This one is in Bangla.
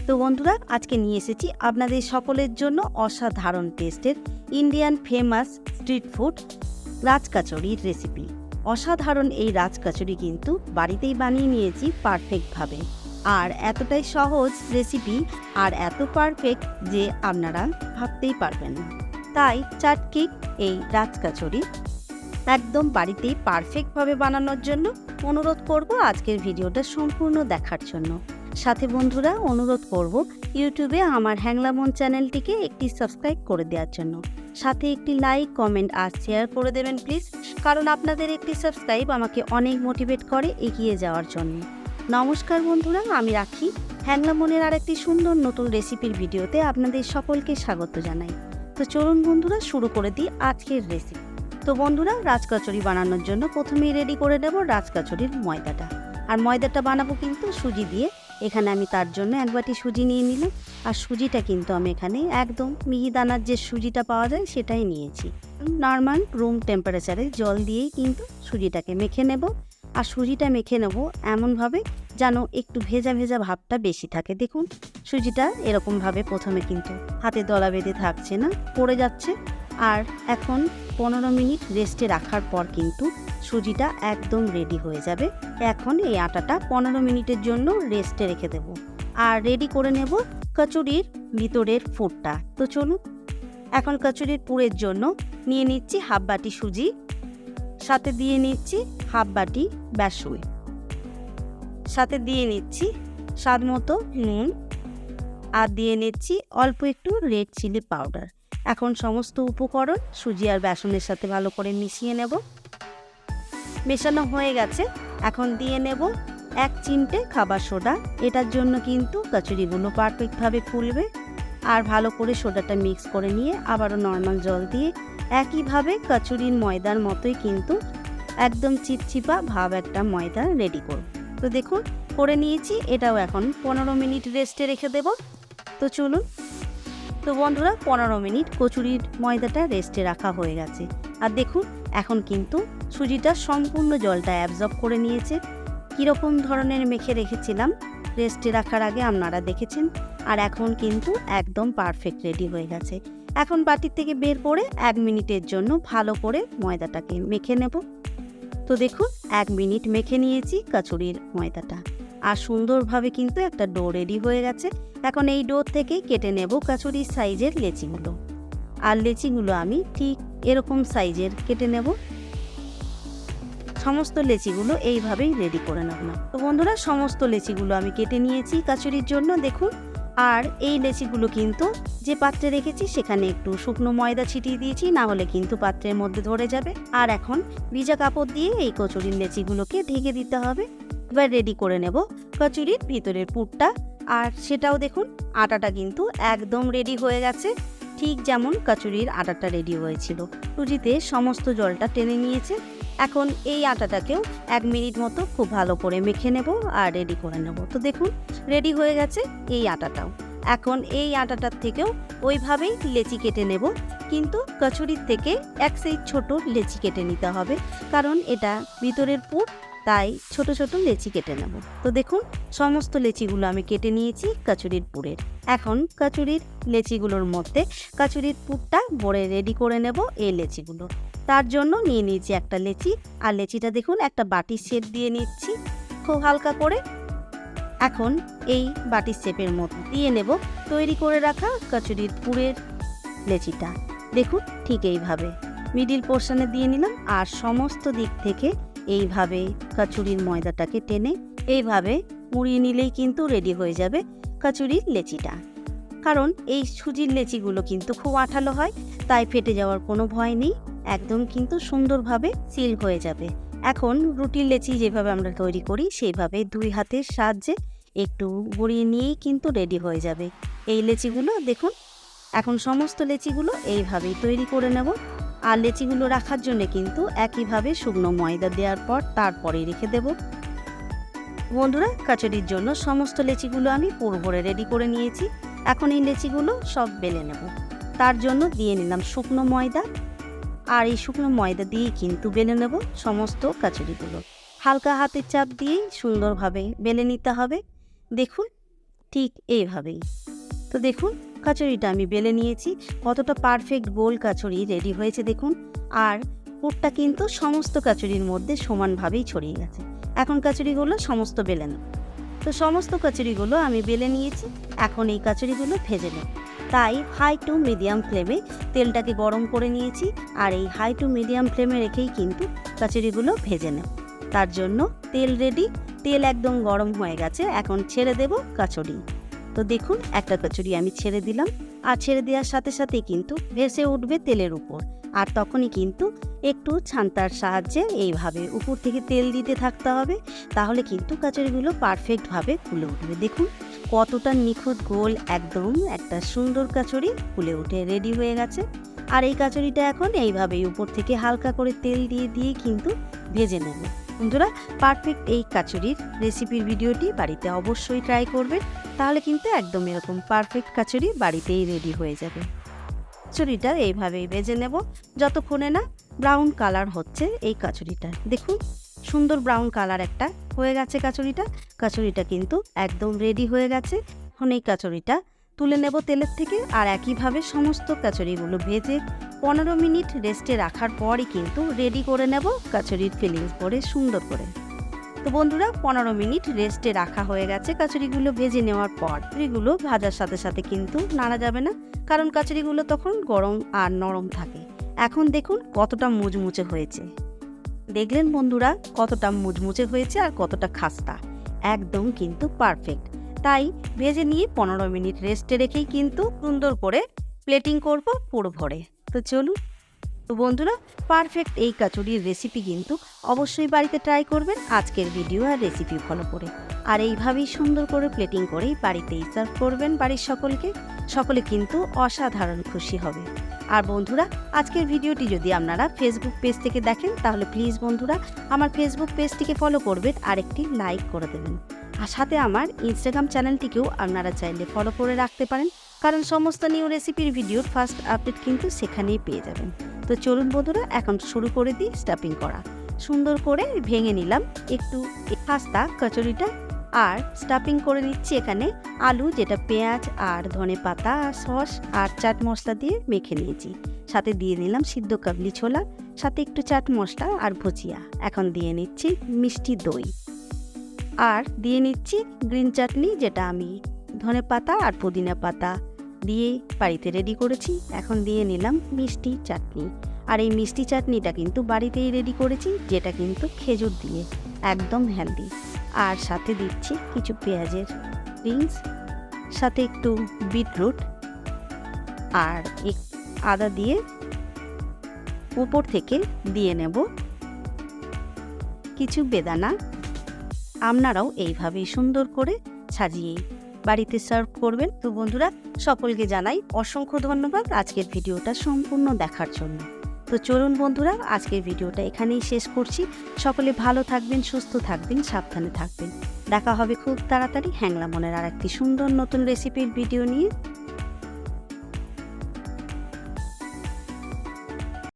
তো বন্ধুরা, আজকে নিয়ে এসেছি আপনাদের সকলের জন্য অসাধারণ টেস্টের ইন্ডিয়ান ফেমাস স্ট্রিট ফুড রাজকচুরির রেসিপি। অসাধারণ এই রাজকচুরি কিন্তু বাড়িতেই বানিয়ে নিয়েছি পারফেক্টভাবে। আর এতটাই সহজ রেসিপি আর এত পারফেক্ট যে আপনারা ভাবতেই পারবেন না। তাই চাটকি এই রাজকচুরি একদম বাড়িতেই পারফেক্টভাবে বানানোর জন্য অনুরোধ করব আজকের ভিডিওটা সম্পূর্ণ দেখার জন্য। সাথে বন্ধুরা অনুরোধ করব ইউটিউবে আমার হ্যাংলামন চ্যানেলটিকে একটি সাবস্ক্রাইব করে দেওয়ার জন্য। সাথে একটি লাইক, কমেন্ট আর শেয়ার করে দেবেন প্লিজ, কারণ আপনাদের একটি সাবস্ক্রাইব আমাকে অনেক মোটিভেট করে এগিয়ে যাওয়ার জন্য। নমস্কার বন্ধুরা, আমি রাখি হ্যাংলামনের আর একটি সুন্দর নতুন রেসিপির ভিডিওতে আপনাদের সকলকে স্বাগত জানাই। তো চলুন বন্ধুরা, শুরু করে দিই আজকের রেসিপি। তো বন্ধুরা, রাজকচুরি বানানোর জন্য প্রথমেই রেডি করে নেব রাজকচুরির ময়দাটা। আর ময়দাটা বানাবো কিন্তু সুজি দিয়ে। এখানে আমি তার জন্য এক বাটি সুজি নিয়ে নিলাম। আর সুজিটা কিন্তু আমি এখানে একদম মিহিদানার যে সুজিটা পাওয়া যায় সেটাই নিয়েছি। নর্মাল রুম টেম্পারেচারে জল দিয়েই কিন্তু সুজিটাকে মেখে নেব। আর সুজিটা মেখে নেব এমনভাবে যেন একটু ভেজা ভেজা ভাবটা বেশি থাকে। দেখুন সুজিটা এরকমভাবে প্রথমে কিন্তু হাতে দলা বেঁধে থাকছে না, পড়ে যাচ্ছে। আর এখন 15 মিনিট রেস্টে রাখার পর কিন্তু সুজিটা একদম রেডি হয়ে যাবে। এখন এই আটাটা 15 মিনিটের জন্য রেস্টে রেখে দেব। আর রেডি করে নেব কচুরির ভিতরের পুরটা। তো চলুন, এখন কচুরির পুরের জন্য নিয়ে নিচ্ছি হাফ বাটি সুজি, সাথে দিয়ে নিচ্ছি হাফ বাটি বেসন, সাথে দিয়ে নিচ্ছি স্বাদ মতো নুন, আর দিয়ে নিচ্ছি অল্প একটু রেড চিলি পাউডার। এখন সমস্ত উপকরণ সুজি আর বেসনের সাথে ভালো করে মিশিয়ে নেব। মেশানো হয়ে গেছে। এখন দিয়ে নেব 1 চিমটে খাবার সোডা। এটার জন্য কিন্তু কচুরিগুলো পারফেক্টভাবে ফুলবে। আর ভালো করে সোডাটা মিক্স করে নিয়ে আবারও নর্মাল জল দিয়ে একইভাবে কচুরির ময়দার মতোই কিন্তু একদম চিপচিপা ভাব একটা ময়দা রেডি করব। তো দেখুন করে নিয়েছি। এটাও এখন 15 মিনিট রেস্টে রেখে দেব। তো চলুন। তো বন্ধুরা, 15 মিনিট কচুরির ময়দাটা রেস্টে রাখা হয়ে গেছে। আর দেখুন এখন কিন্তু সুজিটা সম্পূর্ণ জলটা অ্যাবজর্ব করে নিয়েছে। কীরকম ধরনের মেখে রেখেছিলাম রেস্টে রাখার আগে আপনারা দেখেছেন। আর এখন কিন্তু একদম পারফেক্ট রেডি হয়ে গেছে। এখন বাটির থেকে বের করে 1 মিনিটের জন্য ভালো করে ময়দাটাকে মেখে নেব। তো দেখুন 1 মিনিট মেখে নিয়েছি কচুরির ময়দাটা। আর সুন্দরভাবে কিন্তু একটা ডো রেডি হয়ে গেছে। এখন এই ডো থেকেই কেটে নেব কচুরির সাইজের লেচিগুলো। আর লেচিগুলো আমি ঠিক এরকম সাইজের কেটে নেব। সমস্ত লেচিগুলো এইভাবেই রেডি করে নেব। তো বন্ধুরা, সমস্ত লেচিগুলো আমি কেটে নিয়েছি কচুরির জন্য। দেখুন, আর এই লেচিগুলো কিন্তু যে পাত্রে রেখেছি সেখানে একটু শুকনো ময়দা ছিটিয়ে দিয়েছি, না হলে কিন্তু পাত্রের মধ্যে ধরে যাবে। আর এখন ভিজা কাপড় দিয়ে এই কচুরির লেচিগুলোকে ঢেকে দিতে হবে। এবার রেডি করে নেব কচুরির ভিতরের পুরটা। আর সেটাও দেখুন আটাটা কিন্তু একদম রেডি হয়ে গেছে, ঠিক যেমন কচুরির আটাটা রেডি হয়েছিল। সুজিতে সমস্ত জলটা টেনে নিয়েছে। এখন এই আটাটাকেও 1 মিনিট মতো খুব ভালো করে মেখে নেব আর রেডি করে নেব। তো দেখুন রেডি হয়ে গেছে এই আটাটাও। এখন এই আটাটার থেকেও ওইভাবেই লেচি কেটে নেব, কিন্তু কচুরির থেকে 1 সাইজ ছোট লেচি কেটে নিতে হবে, কারণ এটা ভিতরের পুর, তাই ছোট ছোট লেচি কেটে নেব। তো দেখুন সমস্ত লেচিগুলো আমি কেটে নিয়েছি কচুরির পুরের। এখন কচুরির লেচিগুলোর মধ্যে কচুরির পুরটা ভরে রেডি করে নেব এই লেচিগুলো। তার জন্য নিয়ে নিয়েছি একটা লেচি। আর লেচিটা দেখুন একটা বাটির শেপ দিয়ে নিচ্ছি খুব হালকা করে। এখন এই বাটির শেপের মধ্যে দিয়ে নেব তৈরি করে রাখা কচুরির পুরের লেচিটা। দেখুন ঠিক এইভাবে মিডিল পোর্শনে দিয়ে নিলাম। আর সমস্ত দিক থেকে এইভাবে কচুরির ময়দাটাকে টেনে এইভাবে মুড়িয়ে নিলেই কিন্তু রেডি হয়ে যাবে কচুরির লেচিটা। কারণ এই সুজির লেচিগুলো কিন্তু খুব আঠালো হয়, তাই ফেটে যাওয়ার কোনো ভয় নেই। একদম কিন্তু সুন্দরভাবে সিল হয়ে যাবে। এখন রুটির লেচি যেভাবে আমরা তৈরি করি সেইভাবে 2 হাতের সাহায্যে একটু গড়িয়ে নিয়েই কিন্তু রেডি হয়ে যাবে এই লেচিগুলো। দেখুন এখন সমস্ত লেচিগুলো এইভাবেই তৈরি করে নেব। আর লেচিগুলো রাখার জন্য কিন্তু একইভাবে শুকনো ময়দা দেওয়ার পর তারপরে রেখে দেব। বন্ধুরা, কচুরির জন্য সমস্ত লেচিগুলো আমি পুর ভরে রেডি করে নিয়েছি। এখন এই লেচিগুলো সব বেলে নেব। তার জন্য দিয়ে নিলাম শুকনো ময়দা। আর এই শুকনো ময়দা দিয়েই কিন্তু বেলে নেব সমস্ত কচুরিগুলো। হালকা হাতের চাপ দিয়েই সুন্দরভাবে বেলে নিতে হবে। দেখুন ঠিক এইভাবেই। তো দেখুন কচুরিটা আমি বেলে নিয়েছি, কতটা পারফেক্ট গোল কচুরি রেডি হয়েছে দেখুন। আর পুরটা কিন্তু সমস্ত কচুরির মধ্যে সমানভাবেই ছড়িয়ে গেছে। এখন কচুরিগুলো সমস্ত বেলে নেব। তো সমস্ত কচুরিগুলো আমি বেলে নিয়েছি, এখন এই কচুরিগুলো ভেজে নেব। তাই হাই টু মিডিয়াম ফ্লেমে তেলটাকে গরম করে নিয়েছি, আর এই হাই টু মিডিয়াম ফ্লেমে রেখেই কিন্তু কচুরিগুলো ভেজে নেব। তার জন্য তেল রেডি, তেল একদম গরম হয়ে গেছে, এখন ছেড়ে দেব কচুরি। তো দেখুন একটা কচুরি আমি ছেড়ে দিলাম, আর ছেড়ে দেওয়ার সাথে সাথেই কিন্তু ভেসে উঠবে তেলের উপর। আর তখনই কিন্তু একটু ছান্তার সাহায্যে এইভাবে উপর থেকে তেল দিতে থাকতে হবে, তাহলে কিন্তু কচুরিগুলো পারফেক্টভাবে ফুলে উঠবে। দেখুন কতটা নিখুঁত গোল, একদম একটা সুন্দর কচুরি ফুলে উঠে রেডি হয়ে গেছে। আর এই কচুরিটা এখন এইভাবেই উপর থেকে হালকা করে তেল দিয়ে দিয়ে কিন্তু ভেজে নেব। বন্ধুরা, পারফেক্ট এই কচুরির রেসিপির ভিডিওটি বাড়িতে অবশ্যই ট্রাই করবেন, তাহলে কিন্তু একদম এরকম পারফেক্ট কচুরি বাড়িতেই রেডি হয়ে যাবে। কচুরিটা এইভাবেই ভেজে নেব যতক্ষণে না ব্রাউন কালার হচ্ছে এই কচুরিটা। দেখুন সুন্দর ব্রাউন কালার একটা হয়ে গেছে কচুরিটা। কচুরিটা কিন্তু একদম রেডি হয়ে গেছে। এখন এই কচুরিটা তুলে নেব তেলের থেকে, আর একইভাবে সমস্ত কচুরিগুলো ভেজে 15 মিনিট রেস্টে রাখার পরই কিন্তু রেডি করে নেব কচুরির ফিলিংস করে সুন্দর করে। তো বন্ধুরা 15 মিনিট রেস্টে রাখা হয়ে গেছে কচুরিগুলো ভেজে নেওয়ার পর। কচুরিগুলো ভাজার সাথে সাথে কিন্তু নাড়া যাবে না, কারণ কচুরিগুলো তখন গরম আর নরম থাকে। এখন দেখুন কতটা মুচমুচে হয়েছে। দেখলেন বন্ধুরা কতটা মুচমুচে হয়েছে আর কতটা খাস্তা, একদম কিন্তু পারফেক্ট। তাই ভেজে নিয়ে 15 মিনিট রেস্টে রেখেই কিন্তু সুন্দর করে প্লেটিং করব পুর ভরে। তো চলুন। তো বন্ধুরা, পারফেক্ট এই কচুরির রেসিপি কিন্তু অবশ্যই বাড়িতে ট্রাই করবেন আজকের ভিডিও আর রেসিপি ফলো করে। আর এইভাবেই সুন্দর করে প্লেটিং করেই বাড়িতেই সার্ভ করবেন বাড়ির সকলকে। সকলে কিন্তু অসাধারণ খুশি হবে। আর বন্ধুরা, আজকের ভিডিওটি যদি আপনারা ফেসবুক পেজ থেকে দেখেন, তাহলে প্লিজ বন্ধুরা আমার ফেসবুক পেজটিকে ফলো করবেন আর একটি লাইক করে দেবেন। আর সাথে আমার ইনস্টাগ্রাম চ্যানেলটিকেও আপনারা চাইলে ফলো করে রাখতে পারেন, কারণ সমস্ত নিউ রেসিপির ভিডিওর ফার্স্ট আপডেট কিন্তু সেখানেই পেয়ে যাবেন। তো চলুন বন্ধুরা, এখন শুরু করে দিই স্টাফিং করা। সুন্দর করে ভেঙে নিলাম একটু খাস্তা কচুরিটা, আর স্টাফিং করে নিচ্ছি এখানে আলু, যেটা পেঁয়াজ আর ধনে পাতা আর সস আর চাট মশলা দিয়ে মেখে নিয়েছি। সাথে দিয়ে নিলাম সিদ্ধ কাবলি ছোলা, সাথে একটু চাট মশলা আর ভুজিয়া। এখন দিয়ে নিচ্ছি মিষ্টি দই, আর দিয়ে নিচ্ছি গ্রিন চাটনি, যেটা আমি ধনে পাতা আর পুদিনা পাতা দিয়ে বাড়িতে রেডি করেছি। এখন দিয়ে নিলাম মিষ্টি চাটনি, আর এই মিষ্টি চাটনিটা কিন্তু বাড়িতেই রেডি করেছি, যেটা কিন্তু খেজুর দিয়ে, একদম হেলদি। আর সাথে দিচ্ছি কিছু পেঁয়াজের রিংস, সাথে একটু বিটরুট আর আদা দিয়ে উপর থেকে দিয়ে নেব কিছু বেদানা। আপনারাও এইভাবেই সুন্দর করে সাজিয়ে বাড়িতে সার্ভ করবেন। তো বন্ধুরা, সকলকে জানাই অসংখ্য ধন্যবাদ আজকের ভিডিওটা সম্পূর্ণ দেখার জন্য। তো চলুন বন্ধুরা, আজকের ভিডিওটা এখানেই শেষ করছি। সকলে ভালো থাকবেন, সুস্থ থাকবেন, সাবধানে থাকবেন। দেখা হবে খুব তাড়াতাড়ি হ্যাংলা মনের আর একটি সুন্দর নতুন রেসিপির ভিডিও নিয়ে।